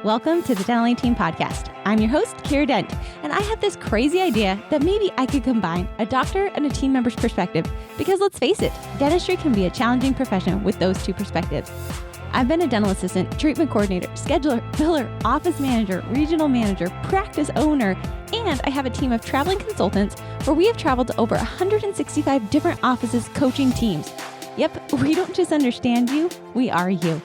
Welcome to the Dental Team Podcast. I'm your host, Kiera Dent, and I have this crazy idea that maybe I could combine a doctor and a team member's perspective because let's face it, dentistry can be a challenging profession with those two perspectives. I've been a dental assistant, treatment coordinator, scheduler, biller, office manager, regional manager, practice owner, and I have a team of traveling consultants where we have traveled to over 165 different offices coaching teams. Yep, we don't just understand you, we are you.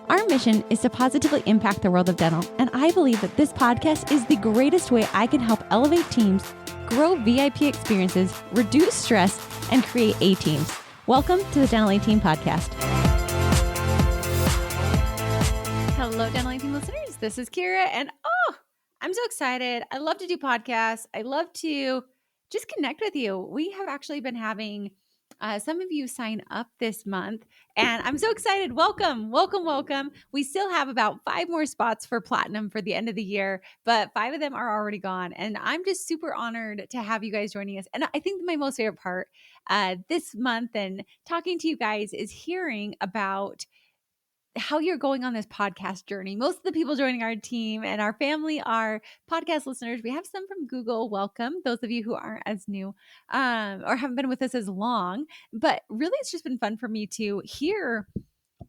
Our mission is to positively impact the world of dental, and I believe that this podcast is the greatest way I can help elevate teams, grow VIP experiences, reduce stress, and create A-teams. Welcome to the Dental Team Podcast. Hello, Dental Team listeners. This is Kiera, and I'm so excited. I love to do podcasts. I love to just connect with you. We have actually been having some of you sign up this month, and I'm so excited. Welcome, welcome, welcome. We still have about 5 more spots for Platinum for the end of the year, but 5 of them are already gone, and I'm just super honored to have you guys joining us. And I think my most favorite part this month and talking to you guys is hearing about how you're going on this podcast journey. Most of the people joining our team and our family are podcast listeners. We have some from Google. Welcome. Those of you who aren't as new or haven't been with us as long. But really, it's just been fun for me to hear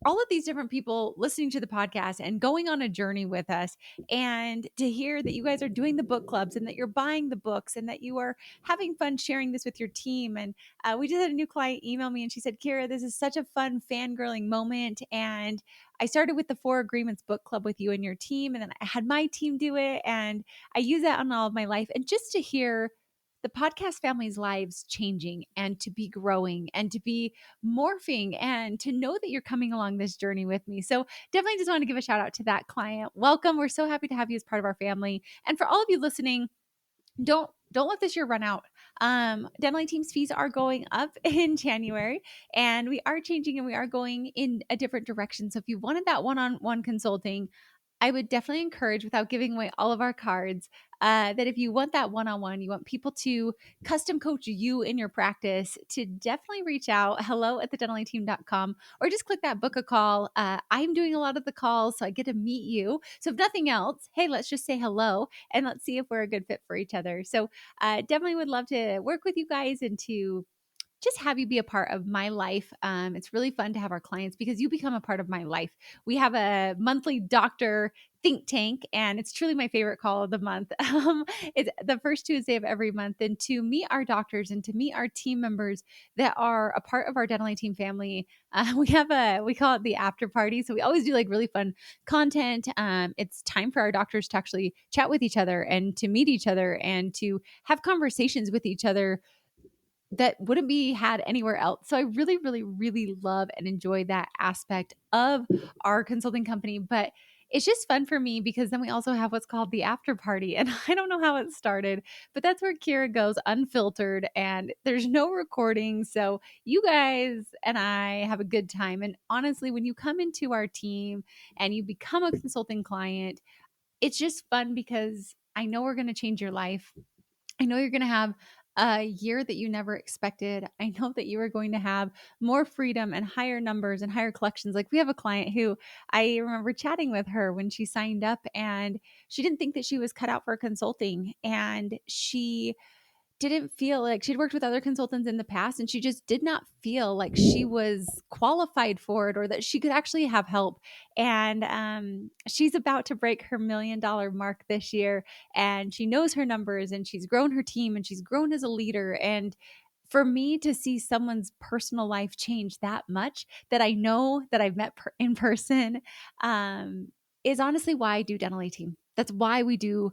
all of these different people listening to the podcast and going on a journey with us, and to hear that you guys are doing the book clubs and that you're buying the books and that you are having fun sharing this with your team. And we just had a new client email me and she said, Kiera, this is such a fun fangirling moment. And I started with the 4 Agreements book club with you and your team, and then I had my team do it, and I use that on all of my life. And just to hear the podcast family's lives changing and to be growing and to be morphing and to know that you're coming along this journey with me. So definitely just want to give a shout out to that client. Welcome. We're so happy to have you as part of our family. And for all of you listening, don't let this year run out. Dental Team's fees are going up in January, and we are changing and we are going in a different direction. So if you wanted that one-on-one consulting, I would definitely encourage, without giving away all of our cards, that if you want that one-on-one, you want people to custom coach you in your practice, to definitely reach out, hello@thedentalteam.com, or just click that book a call. I'm doing a lot of the calls, so I get to meet you. So if nothing else, hey, let's just say hello and let's see if we're a good fit for each other. So definitely would love to work with you guys and to just have you be a part of my life. It's really fun to have our clients because you become a part of my life. We have a monthly doctor think tank, and it's truly my favorite call of the month. It's the first Tuesday of every month, and to meet our doctors and to meet our team members that are a part of our Dental Team family. We call it the after party. So we always do like really fun content. It's time for our doctors to actually chat with each other and to meet each other and to have conversations with each other that wouldn't be had anywhere else. So I really, really, really love and enjoy that aspect of our consulting company. But it's just fun for me because then we also have what's called the after party. And I don't know how it started, but that's where Kiera goes unfiltered and there's no recording. So you guys and I have a good time. And honestly, when you come into our team and you become a consulting client, it's just fun because I know we're going to change your life. I know you're going to have a year that you never expected. I know that you are going to have more freedom and higher numbers and higher collections. Like we have a client who I remember chatting with her when she signed up, and she didn't think that she was cut out for consulting. And she didn't feel like she'd worked with other consultants in the past, and she just did not feel like she was qualified for it or that she could actually have help. And she's about to break her $1 million mark this year, and she knows her numbers, and she's grown her team, and she's grown as a leader. And for me to see someone's personal life change that much, that I know that I've met in person, is honestly why I do Dental Team. That's why we do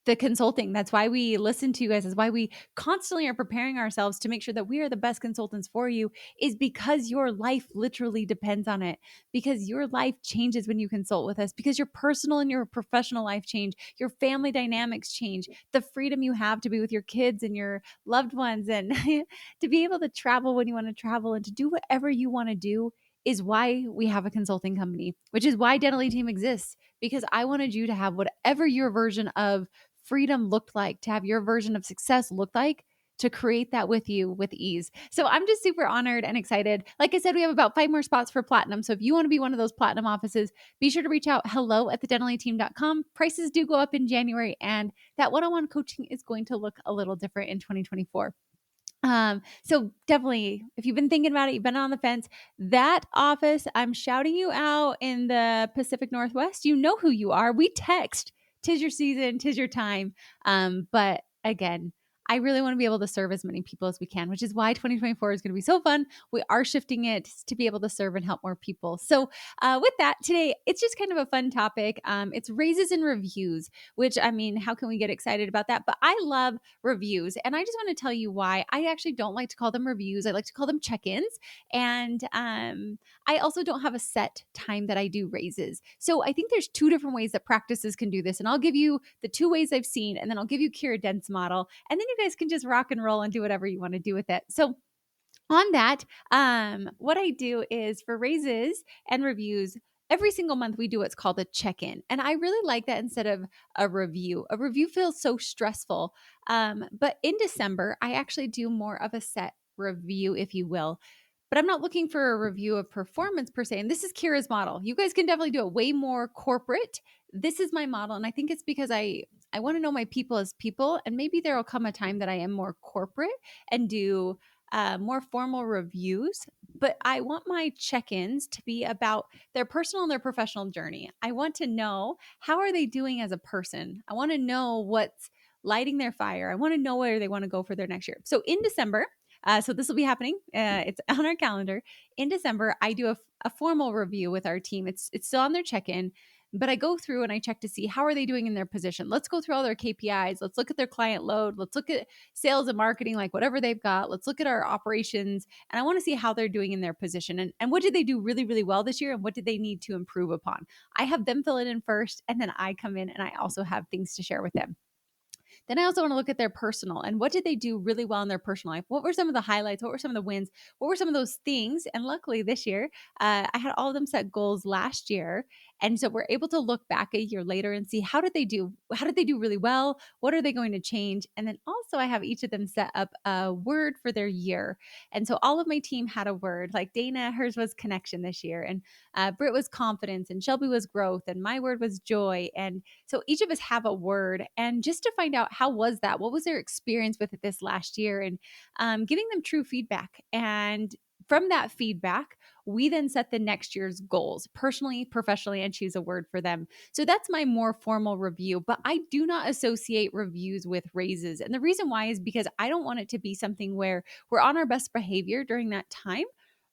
the consulting. That's why we listen to you guys. Is why we constantly are preparing ourselves to make sure that we are the best consultants for you, is because your life literally depends on it, because your life changes when you consult with us, because your personal and your professional life change, your family dynamics change, the freedom you have to be with your kids and your loved ones, and to be able to travel when you want to travel and to do whatever you want to do is why we have a consulting company, which is why Dental Team exists, because I wanted you to have whatever your version of freedom looked like, to have your version of success look like, to create that with you with ease. So I'm just super honored and excited. Like I said, we have about 5 more spots for platinum. So if you want to be one of those platinum offices, be sure to reach out hello@thedentallyteam.com. Prices do go up in January, and that one-on-one coaching is going to look a little different in 2024. So definitely, if you've been thinking about it, you've been on the fence, that office, I'm shouting you out in the Pacific Northwest. You know who you are. We text, "'Tis your season, 'tis your time." But again, I really want to be able to serve as many people as we can, which is why 2024 is going to be so fun. We are shifting it to be able to serve and help more people. So, with that, today, it's just kind of a fun topic. It's raises and reviews, which, I mean, how can we get excited about that? But I love reviews. And I just want to tell you why I actually don't like to call them reviews. I like to call them check ins. And I also don't have a set time that I do raises. So I think there's two different ways that practices can do this. And I'll give you the two ways I've seen, and then I'll give you Kiera Dent's model. And then you guys can just rock and roll and do whatever you want to do with it. So on that, what I do is for raises and reviews, every single month we do what's called a check-in. And I really like that instead of a review. A review feels so stressful. But in December, I actually do more of a set review, if you will. But I'm not looking for a review of performance per se. And this is Kira's model. You guys can definitely do it way more corporate. This is my model. And I think it's because I want to know my people as people. And maybe there will come a time that I am more corporate and do more formal reviews, but I want my check-ins to be about their personal and their professional journey. I want to know, how are they doing as a person? I want to know what's lighting their fire. I want to know where they want to go for their next year. So in December, so this will be happening. It's on our calendar. In December, I do a formal review with our team. It's still on their check-in, but I go through and I check to see how are they doing in their position. Let's go through all their KPIs. Let's look at their client load. Let's look at sales and marketing, like whatever they've got. Let's look at our operations. And I want to see how they're doing in their position. And what did they do really, really well this year? And what did they need to improve upon? I have them fill it in first, and then I come in and I also have things to share with them. Then I also want to look at their personal and what did they do really well in their personal life? What were some of the highlights? What were some of the wins? What were some of those things? And luckily this year, I had all of them set goals last year. And so we're able to look back a year later and see how did they do? How did they do really well? What are they going to change? And then also I have each of them set up a word for their year. And so all of my team had a word. Like Dana, hers was connection this year. And Britt was confidence. And Shelby was growth. And my word was joy. And so each of us have a word. And just to find out, how was that? What was their experience with it this last year? And giving them true feedback. And from that feedback, we then set the next year's goals personally, professionally, and choose a word for them. So that's my more formal review, but I do not associate reviews with raises. And the reason why is because I don't want it to be something where we're on our best behavior during that time.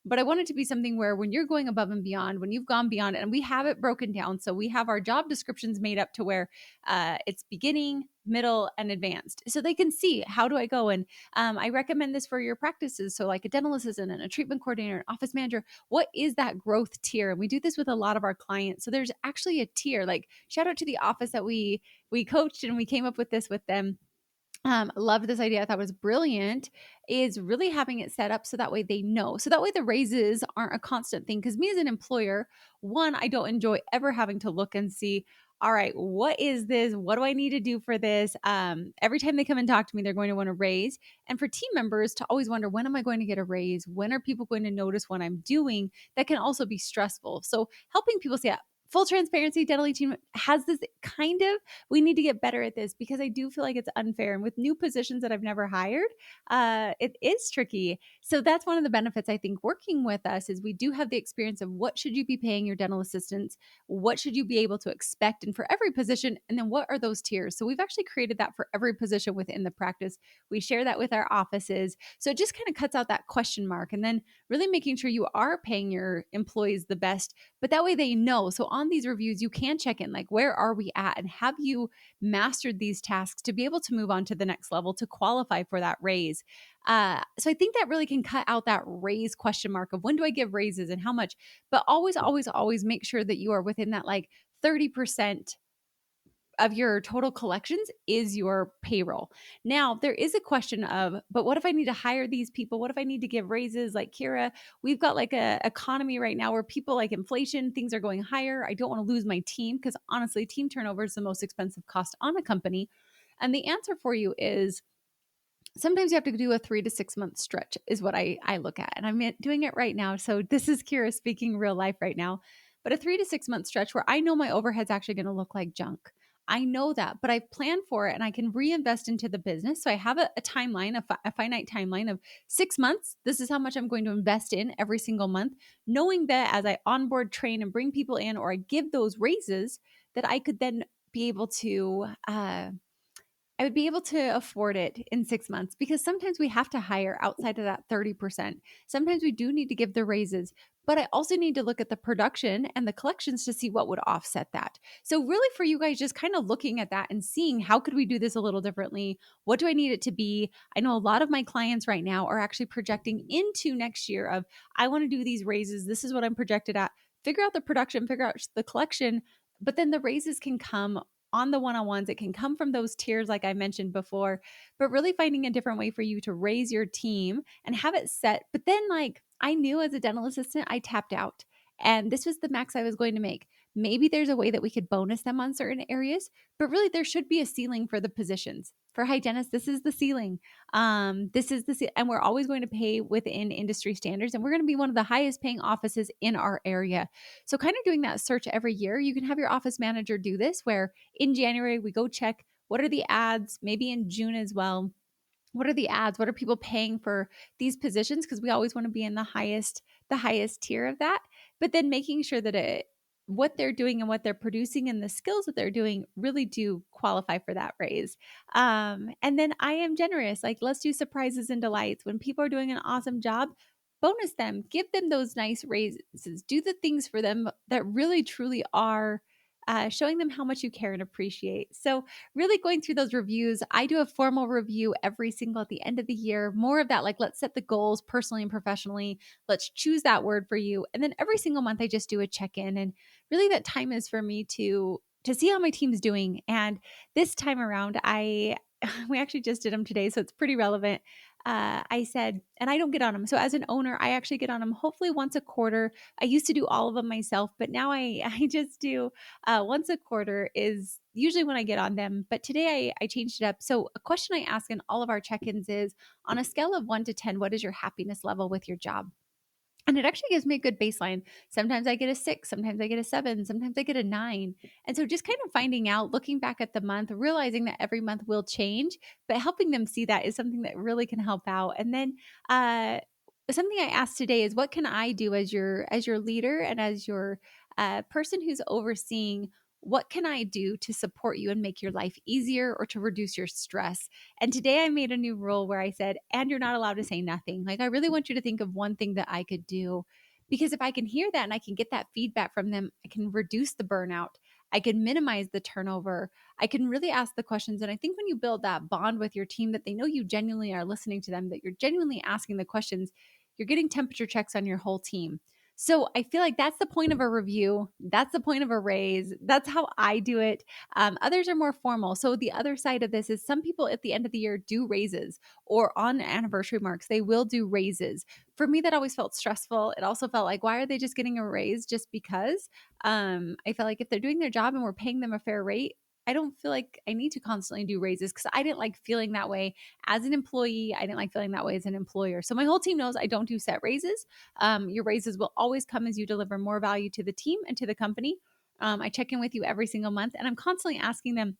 But I want it to be something where when you're going above and beyond, when you've gone beyond, and we have it broken down. So we have our job descriptions made up to where it's beginning, middle, and advanced. So they can see, how do I go? And I recommend this for your practices. So like a dental assistant and a treatment coordinator, an office manager, what is that growth tier? And we do this with a lot of our clients. So there's actually a tier. Like shout out to the office that we coached and we came up with this with them. Loved this idea. I thought was brilliant, is really having it set up so that way they know. So that way the raises aren't a constant thing. Because me as an employer, one, I don't enjoy ever having to look and see, all right, what is this? What do I need to do for this? Every time they come and talk to me, they're going to want to raise. And for team members to always wonder, when am I going to get a raise? When are people going to notice what I'm doing? That can also be stressful. So helping people say, full transparency, Dental Team has this kind of, we need to get better at this because I do feel like it's unfair. And with new positions that I've never hired, it is tricky. So that's one of the benefits I think working with us is we do have the experience of what should you be paying your dental assistants? What should you be able to expect? And for every position, and then what are those tiers? So we've actually created that for every position within the practice. We share that with our offices. So it just kind of cuts out that question mark and then really making sure you are paying your employees the best, but that way they know. So on these reviews, you can check in, like, where are we at? And have you mastered these tasks to be able to move on to the next level to qualify for that raise? So I think that really can cut out that raise question mark of when do I give raises and how much, but always, always, always make sure that you are within that like 30% of your total collections is your payroll. Now, there is a question of, but what if I need to hire these people? What if I need to give raises? Like Kiera, we've got like a economy right now where people like inflation, things are going higher. I don't want to lose my team because honestly, team turnover is the most expensive cost on a company. And the answer for you is sometimes you have to do a 3 to 6 month stretch is what I look at. And I'm doing it right now. So this is Kiera speaking real life right now. But a 3 to 6 month stretch where I know my overhead's actually going to look like junk. I know that, but I've planned for it and I can reinvest into the business. So I have a timeline, a finite timeline of 6 months. This is how much I'm going to invest in every single month, knowing that as I onboard, train, and bring people in, or I give those raises, that I could then be able to I would be able to afford it in 6 months, because sometimes we have to hire outside of that 30%. Sometimes we do need to give the raises, but I also need to look at the production and the collections to see what would offset that. So really for you guys, just kind of looking at that and seeing how could we do this a little differently? What do I need it to be? I know a lot of my clients right now are actually projecting into next year of, I want to do these raises. This is what I'm projected at. Figure out the production, figure out the collection, but then the raises can come on the one-on-ones. It can come from those tiers like I mentioned before, but really finding a different way for you to raise your team and have it set. But then, like, I knew as a dental assistant, I tapped out and this was the max I was going to make. Maybe there's a way that we could bonus them on certain areas, but really there should be a ceiling for the positions. For hygienists, this is the ceiling. And we're always going to pay within industry standards, and we're going to be one of the highest paying offices in our area. So kind of doing that search every year, you can have your office manager do this, where in January, we go check what are the ads, maybe in June as well. What are the ads? What are people paying for these positions? Because we always want to be in the highest tier of that. But then making sure that what they're doing and what they're producing and the skills that they're doing really do qualify for that raise. And then I am generous. Like, let's do surprises and delights. When people are doing an awesome job, bonus them, give them those nice raises, do the things for them that really truly are showing them how much you care and appreciate. So really going through those reviews. I do a formal review every single at the end of the year. More of that, like, let's set the goals personally and professionally. Let's choose that word for you. And then every single month I just do a check-in. And really that time is for me to see how my team's doing. And this time around, I we actually just did them today, so it's pretty relevant. I said, and I don't get on them. So as an owner, I actually get on them hopefully once a quarter. I used to do all of them myself, but now I just do once a quarter is usually when I get on them. But today I changed it up. So a question I ask in all of our check-ins is, on a scale of 1 to 10, what is your happiness level with your job? And it actually gives me a good baseline. Sometimes I get a 6, sometimes I get a 7, sometimes I get a 9. And so just kind of finding out, looking back at the month, realizing that every month will change, but helping them see that is something that really can help out. And then something I asked today is, what can I do as your leader and as your person who's overseeing, what can I do to support you and make your life easier or to reduce your stress? And today I made a new rule where I said, and you're not allowed to say nothing. Like, I really want you to think of one thing that I could do. Because if I can hear that and I can get that feedback from them, I can reduce the burnout. I can minimize the turnover. I can really ask the questions. And I think when you build that bond with your team, that they know you genuinely are listening to them, that you're genuinely asking the questions, you're getting temperature checks on your whole team. So I feel like that's the point of a review. That's the point of a raise. That's how I do it. Others are more formal. So the other side of this is, some people at the end of the year do raises, or on anniversary marks, they will do raises. For me, that always felt stressful. It also felt like, why are they just getting a raise just because? I felt like if they're doing their job and we're paying them a fair rate, I don't feel like I need to constantly do raises, because I didn't like feeling that way as an employee. I didn't like feeling that way as an employer. So my whole team knows I don't do set raises. Your raises will always come as you deliver more value to the team and to the company. I check in with you every single month, and I'm constantly asking them,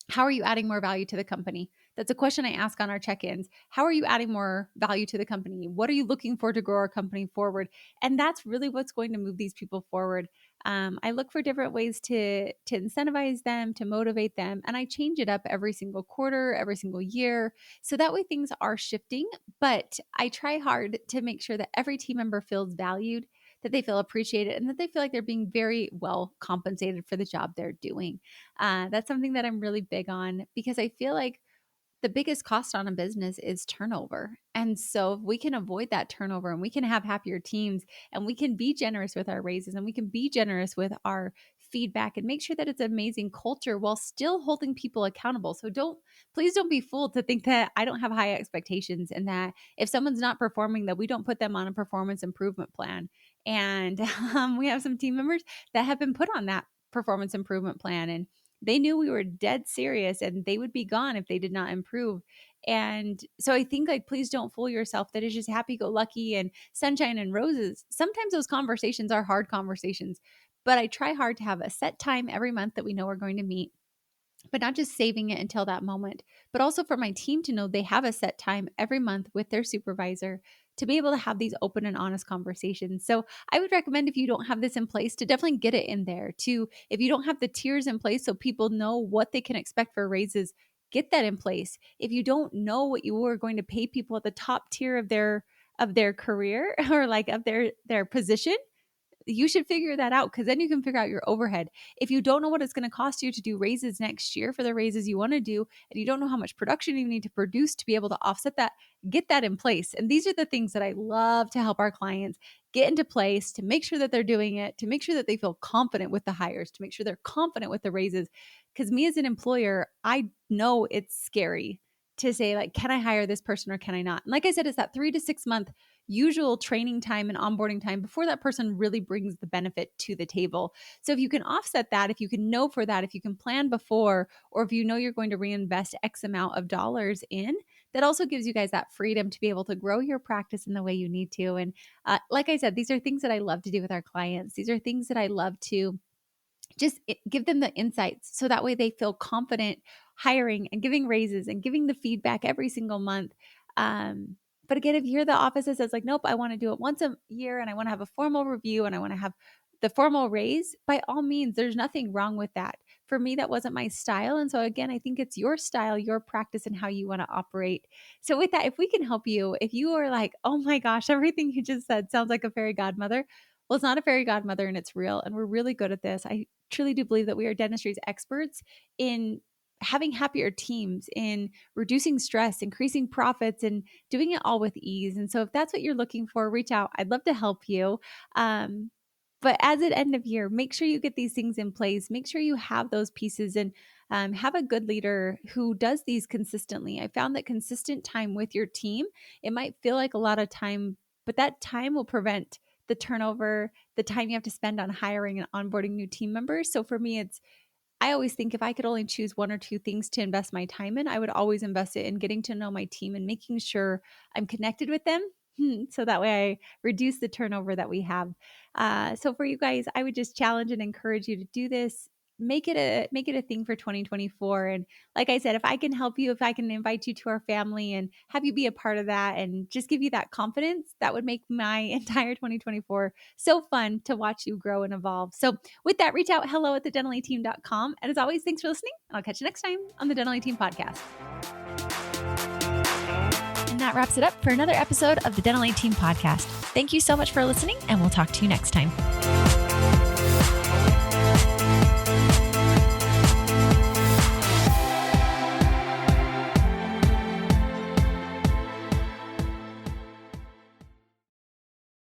how are you adding more value to the company? That's a question I ask on our check-ins. How are you adding more value to the company? What are you looking for to grow our company forward? And that's really what's going to move these people forward. I look for different ways to incentivize them, to motivate them, and I change it up every single quarter, every single year, so that way things are shifting. But I try hard to make sure that every team member feels valued, that they feel appreciated, and that they feel like they're being very well compensated for the job they're doing. That's something that I'm really big on, because I feel like the biggest cost on a business is turnover. And so if we can avoid that turnover and we can have happier teams, and we can be generous with our raises, and we can be generous with our feedback, and make sure that it's an amazing culture while still holding people accountable. So please don't be fooled to think that I don't have high expectations, and that if someone's not performing, that we don't put them on a performance improvement plan. And we have some team members that have been put on that performance improvement plan, and they knew we were dead serious and they would be gone if they did not improve. And so I think like, please don't fool yourself that it's just happy go lucky and sunshine and roses. Sometimes those conversations are hard conversations, but I try hard to have a set time every month that we know we're going to meet, but not just saving it until that moment, but also for my team to know they have a set time every month with their supervisor to be able to have these open and honest conversations. So I would recommend, if you don't have this in place, to definitely get it in there. To, if you don't have the tiers in place so people know what they can expect for raises, get that in place. If you don't know what you are going to pay people at the top tier of their career or like of their position, you should figure that out, because then you can figure out your overhead. If you don't know what it's going to cost you to do raises next year for the raises you want to do, and you don't know how much production you need to produce to be able to offset that, get that in place. And these are the things that I love to help our clients get into place, to make sure that they're doing it, to make sure that they feel confident with the hires, to make sure they're confident with the raises. Because me as an employer, I know it's scary to say, like, can I hire this person or can I not? And like I said, it's that 3 to 6 month usual training time and onboarding time before that person really brings the benefit to the table. So if you can offset that, if you can know for that, if you can plan before, or if you know you're going to reinvest X amount of dollars in, that also gives you guys that freedom to be able to grow your practice in the way you need to. And like I said, these are things that I love to do with our clients. These are things that I love to just give them the insights so that way they feel confident hiring and giving raises and giving the feedback every single month. But again, if you're the office that says like, nope, I want to do it once a year and I want to have a formal review and I want to have the formal raise, by all means, there's nothing wrong with that. For me, that wasn't my style. And so again, I think it's your style, your practice, and how you want to operate. So with that, if we can help you, if you are like, oh my gosh, everything you just said sounds like a fairy godmother. Well, it's not a fairy godmother and it's real. And we're really good at this. I truly do believe that we are dentistry's experts in having happier teams, in reducing stress, increasing profits, and doing it all with ease. And so if that's what you're looking for, reach out. I'd love to help you. But as at end of year, make sure you get these things in place. Make sure you have those pieces, and have a good leader who does these consistently. I found that consistent time with your team, it might feel like a lot of time, but that time will prevent the turnover, the time you have to spend on hiring and onboarding new team members. So for me, I always think if I could only choose one or two things to invest my time in, I would always invest it in getting to know my team and making sure I'm connected with them. So that way I reduce the turnover that we have. So for you guys, I would just challenge and encourage you to do this. Make it a thing for 2024. And like I said, if I can help you, if I can invite you to our family and have you be a part of that and just give you that confidence, that would make my entire 2024 so fun to watch you grow and evolve. So with that, reach out hello@thedentaleteam.com. And as always, thanks for listening. And I'll catch you next time on the Dental A Team Podcast. And that wraps it up for another episode of the Dental A Team Podcast. Thank you so much for listening, and we'll talk to you next time.